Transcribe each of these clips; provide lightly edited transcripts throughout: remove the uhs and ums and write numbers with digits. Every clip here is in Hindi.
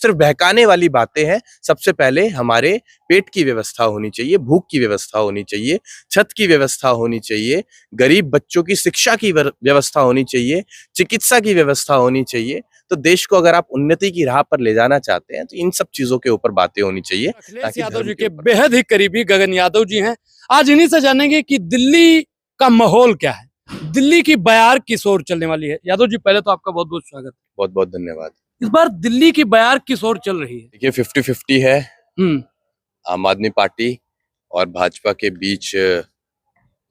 सिर्फ बहकाने वाली बातें हैं। सबसे पहले हमारे पेट की व्यवस्था होनी चाहिए, भूख की व्यवस्था होनी चाहिए, छत की व्यवस्था होनी चाहिए, गरीब बच्चों की शिक्षा की व्यवस्था होनी चाहिए, चिकित्सा की व्यवस्था होनी चाहिए। तो देश को अगर आप उन्नति की राह पर ले जाना चाहते हैं तो इन सब चीजों के ऊपर बातें होनी चाहिए। अखिलेश यादव जी के बेहद ही करीबी गगन यादव जी हैं। आज इन्हीं से जानेंगे कि दिल्ली का माहौल क्या है, दिल्ली की बयार किस ओर चलने वाली है। यादव जी, पहले तो आपका बहुत बहुत स्वागत। बहुत बहुत धन्यवाद। इस बार दिल्ली की बयार किस ओर चल रही है? देखिए 50-50 है। आम आदमी पार्टी और भाजपा के बीच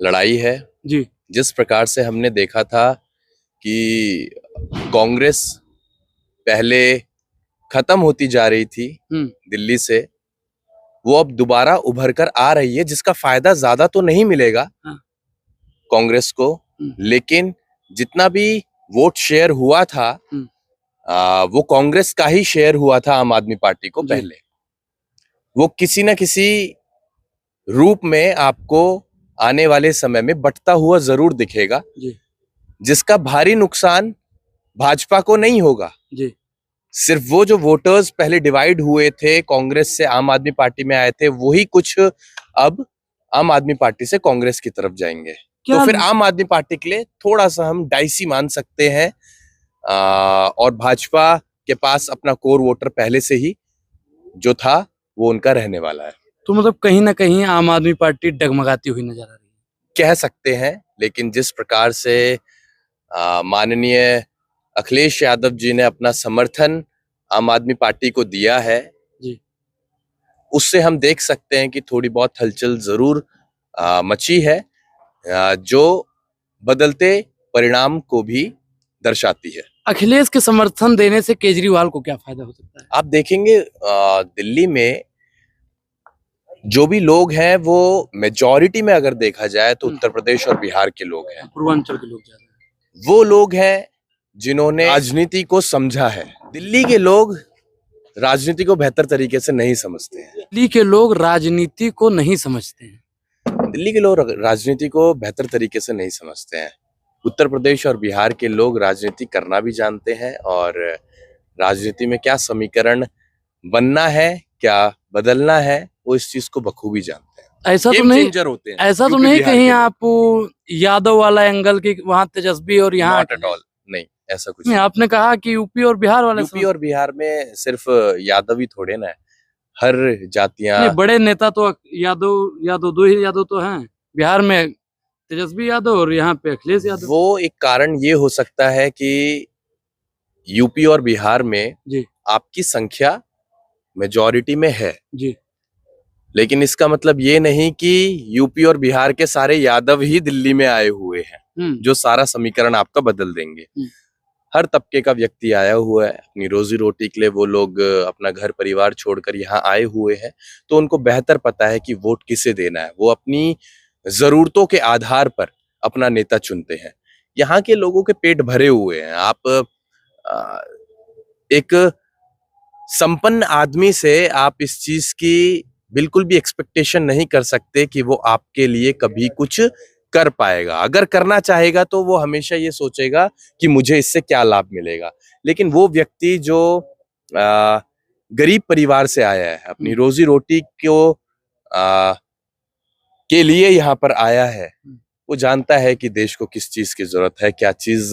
लड़ाई है जी। जिस प्रकार से हमने देखा था कि कांग्रेस पहले खत्म होती जा रही थी दिल्ली से, वो अब दोबारा उभर कर आ रही है, जिसका फायदा ज्यादा तो नहीं मिलेगा कांग्रेस को, लेकिन जितना भी वोट शेयर हुआ था वो कांग्रेस का ही शेयर हुआ था आम आदमी पार्टी को पहले। वो किसी न किसी रूप में आपको आने वाले समय में बंटता हुआ जरूर दिखेगा जी। जिसका भारी नुकसान भाजपा को नहीं होगा जी। सिर्फ वो जो वोटर्स पहले डिवाइड हुए थे, कांग्रेस से आम आदमी पार्टी में आए थे, वही कुछ अब आम आदमी पार्टी से कांग्रेस की तरफ जाएंगे। तो फिर आम आदमी पार्टी के लिए थोड़ा सा हम डाइसी मान सकते हैं। और भाजपा के पास अपना कोर वोटर पहले से ही जो था वो उनका रहने वाला है। तो मतलब कहीं ना कहीं आम आदमी पार्टी डगमगाती हुई नजर आ रही है, कह सकते हैं। लेकिन जिस प्रकार से माननीय अखिलेश यादव जी ने अपना समर्थन आम आदमी पार्टी को दिया है जी, उससे हम देख सकते हैं कि थोड़ी बहुत हलचल जरूर मची है, जो बदलते परिणाम को भी दर्शाती है। अखिलेश के समर्थन देने से केजरीवाल को क्या फायदा हो सकता है? आप देखेंगे दिल्ली में जो भी लोग हैं वो मेजॉरिटी में अगर देखा जाए तो उत्तर प्रदेश और बिहार के लोग हैं, पूर्वांचल के लोग ज्यादा हैं। वो लोग हैं जिन्होंने राजनीति को समझा है। दिल्ली के लोग राजनीति को बेहतर तरीके से नहीं समझते हैं। दिल्ली के लोग राजनीति को नहीं समझते हैं। दिल्ली के लोग राजनीति को बेहतर तरीके से नहीं समझते हैं। उत्तर प्रदेश और बिहार के लोग राजनीति करना भी जानते हैं और राजनीति में क्या समीकरण बनना है, क्या बदलना है, वो इस चीज को बखूबी जानते हैं। ऐसा तो नहीं होते हैं। ऐसा तो नहीं कहीं आप यादव वाला एंगल की वहाँ तेजस्वी और यहाँ नॉट एट ऑल, नहीं ऐसा कुछ नहीं। आपने कहा कि यूपी और बिहार वाले, यूपी और बिहार में सिर्फ यादव ही थोड़े ना है, हर जातियां। बड़े नेता तो यादव दो ही यादव तो हैं बिहार में, तेजस्वी यादव और यहाँ पे अखिलेश यादव। वो एक कारण ये हो सकता है कि यूपी और बिहार में जी आपकी संख्या मेजॉरिटी में है जी, लेकिन इसका मतलब ये नहीं कि यूपी और बिहार के सारे यादव ही दिल्ली में आए हुए हैं जो सारा समीकरण आपका बदल देंगे। हर तबके का व्यक्ति आया हुआ है, अपनी रोजी रोटी के लिए वो लोग अपना घर परिवार छोड़कर यहाँ आए हुए हैं, तो उनको बेहतर पता है कि वोट किसे देना है। वो अपनी जरूरतों के आधार पर अपना नेता चुनते हैं। यहाँ के लोगों के पेट भरे हुए हैं। आप एक संपन्न आदमी से आप इस चीज की बिल्कुल भी एक्सपेक्टेशन नहीं कर सकते कि वो आपके लिए कभी कुछ कर पाएगा। अगर करना चाहेगा तो वो हमेशा ये सोचेगा कि मुझे इससे क्या लाभ मिलेगा। लेकिन वो व्यक्ति जो गरीब परिवार से आया है, अपनी रोजी रोटी को के लिए यहाँ पर आया है, वो जानता है कि देश को किस चीज की जरूरत है, क्या चीज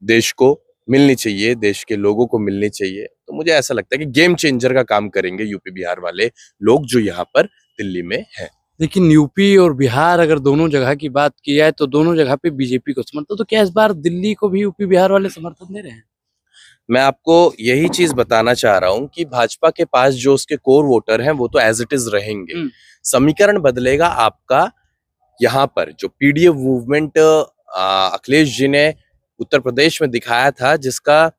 देश को मिलनी चाहिए, देश के लोगों को मिलनी चाहिए। तो मुझे ऐसा लगता है कि गेम चेंजर का काम करेंगे यूपी बिहार वाले लोग जो यहाँ पर दिल्ली में हैं। लेकिन यूपी और बिहार अगर दोनों जगह की बात की जाए तो दोनों जगह पे बीजेपी को समर्थन, तो क्या इस बार दिल्ली को भी यूपी बिहार वाले समर्थन दे रहे हैं? मैं आपको यही चीज बताना चाह रहा हूँ कि भाजपा के पास जो उसके कोर वोटर हैं वो तो एज इट इज रहेंगे। समीकरण बदलेगा आपका यहाँ पर। जो पीडीएफ मूवमेंट अखिलेश जी ने उत्तर प्रदेश में दिखाया था, जिसका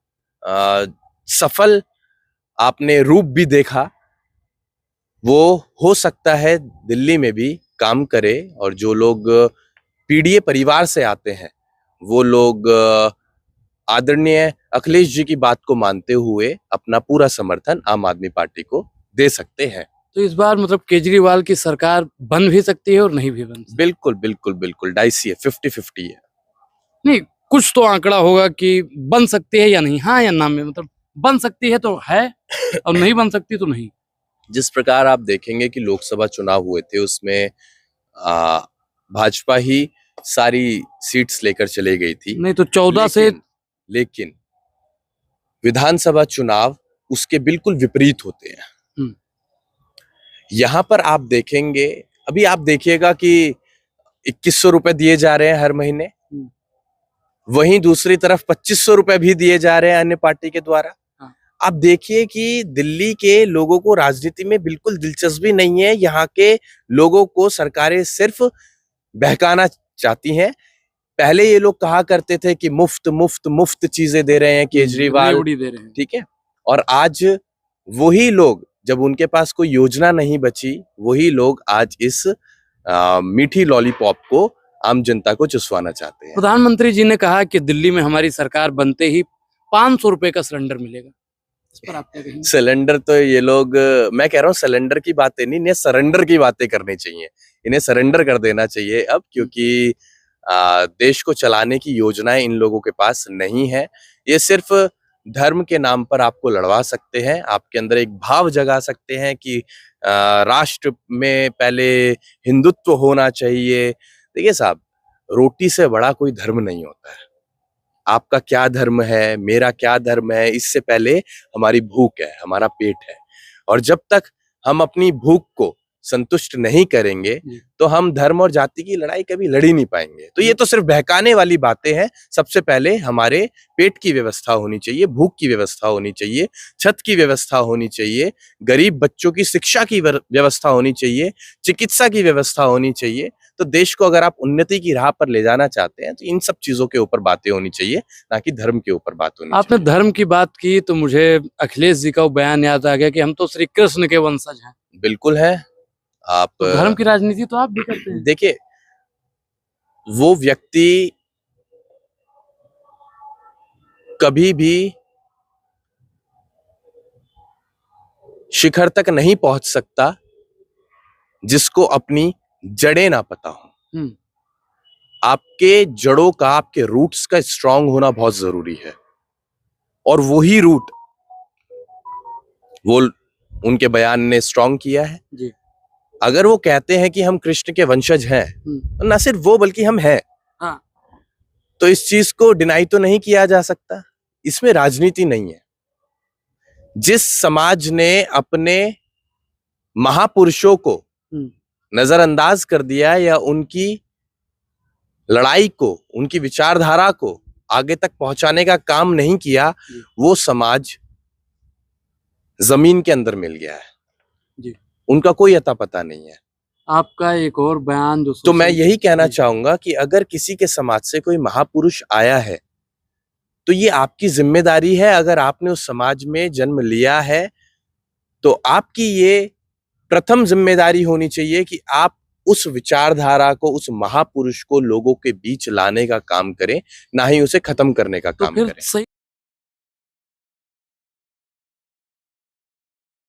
सफल आपने रूप भी देखा, वो हो सकता है दिल्ली में भी काम करे। और जो लोग पीडीए परिवार से आते हैं वो लोग आदरणीय अखिलेश जी की बात को मानते हुए अपना पूरा समर्थन आम आदमी पार्टी को दे सकते हैं। तो इस बार मतलब केजरीवाल की सरकार बन भी सकती है और नहीं भी बन सकती। बिल्कुल बिल्कुल बिल्कुल डाइसी है, 50-50 है। नहीं, कुछ तो आंकड़ा होगा कि बन सकती है या नहीं, हाँ या ना में, मतलब बन सकती है तो है और नहीं बन सकती तो नहीं। जिस प्रकार आप देखेंगे कि लोकसभा चुनाव हुए थे उसमें भाजपा ही सारी सीट्स लेकर चले गई थी। नहीं तो 14 से लेकिन विधानसभा चुनाव उसके बिल्कुल विपरीत होते हैं। यहां पर आप देखेंगे, अभी आप देखिएगा कि 2100 रुपए दिए जा रहे हैं हर महीने, वहीं दूसरी तरफ 2500 रुपए भी दिए जा रहे हैं अन्य पार्टी के द्वारा। आप देखिए कि दिल्ली के लोगों को राजनीति में बिल्कुल दिलचस्पी नहीं है। यहाँ के लोगों को सरकारें सिर्फ बहकाना चाहती हैं। पहले ये लोग कहा करते थे कि मुफ्त मुफ्त मुफ्त चीजें दे रहे हैं केजरीवाल, दे रहे हैं, ठीक है। और आज वही लोग, जब उनके पास कोई योजना नहीं बची, वही लोग आज इस मीठी लॉलीपॉप को आम जनता को चुसवाना चाहते हैं। प्रधानमंत्री जी ने कहा कि दिल्ली में हमारी सरकार बनते ही 500 रुपए का सिलेंडर मिलेगा। इस पर आप क्या कहेंगे? सिलेंडर तो ये लोग, मैं कह रहा हूँ सिलेंडर की बातें नहीं, इन्हें सरेंडर की बातें करनी चाहिए। इन्हें सरेंडर कर देना चाहिए अब, क्योंकि देश को चलाने की योजनाएं इन लोगों के पास नहीं है। ये सिर्फ धर्म के नाम पर आपको लड़वा सकते हैं, आपके अंदर एक भाव जगा सकते हैं कि राष्ट्र में पहले हिंदुत्व होना चाहिए। देखिए साहब, रोटी से बड़ा कोई धर्म नहीं होता है। आपका क्या धर्म है, मेरा क्या धर्म है, इससे पहले हमारी भूख है, हमारा पेट है। और जब तक हम अपनी भूख को संतुष्ट नहीं करेंगे तो हम धर्म और जाति की लड़ाई कभी लड़ ही नहीं पाएंगे। तो ये तो सिर्फ बहकाने वाली बातें हैं। सबसे पहले हमारे पेट की व्यवस्था होनी चाहिए, भूख की व्यवस्था होनी चाहिए, छत की व्यवस्था होनी चाहिए, गरीब बच्चों की शिक्षा की व्यवस्था होनी चाहिए, चिकित्सा की व्यवस्था होनी चाहिए। तो देश को अगर आप उन्नति की राह पर ले जाना चाहते हैं तो इन सब चीजों के ऊपर बातें होनी चाहिए, ना कि धर्म के ऊपर बात होनी चाहिए। आपने धर्म की बात की तो मुझे अखिलेश जी का वो बयान याद आ गया कि हम तो श्री कृष्ण के वंशज हैं। बिल्कुल है। आप तो धर्म की राजनीति तो आप भी करते हैं। देखिए, वो व्यक्ति कभी भी शिखर तक नहीं पहुंच सकता जिसको अपनी जड़ें ना पता हो। आपके जड़ों का, आपके रूट्स का स्ट्रांग होना बहुत जरूरी है। और वही रूट वो उनके बयान ने स्ट्रांग किया है जी। अगर वो कहते हैं कि हम कृष्ण के वंशज हैं, तो ना सिर्फ वो बल्कि हम हैं, तो इस चीज को डिनाई तो नहीं किया जा सकता। इसमें राजनीति नहीं है। जिस समाज ने अपने महापुरुषों को नजरअंदाज कर दिया या उनकी लड़ाई को, उनकी विचारधारा को आगे तक पहुंचाने का काम नहीं किया, वो समाज जमीन के अंदर मिल गया है जी। उनका कोई अता पता नहीं है। आपका एक और बयान जो, तो मैं यही कहना चाहूंगा कि अगर किसी के समाज से कोई महापुरुष आया है तो ये आपकी जिम्मेदारी है। अगर आपने उस समाज में जन्म लिया है तो आपकी ये प्रथम जिम्मेदारी होनी चाहिए कि आप उस विचारधारा को, उस महापुरुष को लोगों के बीच लाने का काम करें, ना ही उसे खत्म करने का काम करें।